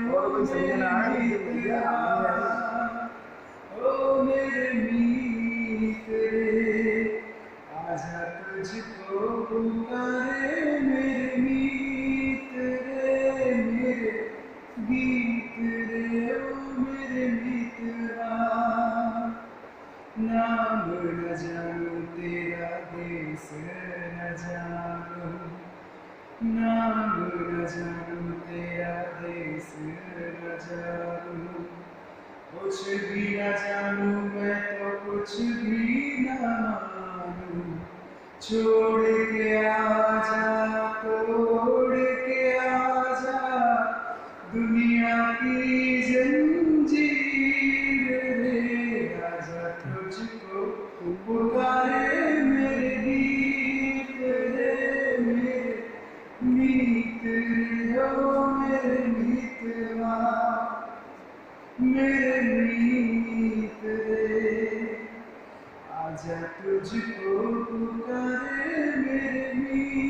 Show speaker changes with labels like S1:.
S1: कोई सही ना
S2: ओ मेरे मीत रे, आजा तुझको पुकारे मेरे मीत रे, मेरे गीत रे, ओ मेरे मित्रा। नाम न जानू तेरा, देश न जानू, नाम न जानू तेरा, देश न जानू, कुछ भी न जानू मैं तो कुछ भी न मानू। छोड़ के आजा, तोड़ के आजा, दुनिया की जंजीर रे, आजा तुझको पुकारे मेरे गीत रे, मेरे मीत रे, ओ मेरे मितवा, मेरे मीत रे, आजा तुझको पुकारे मेरे मीत।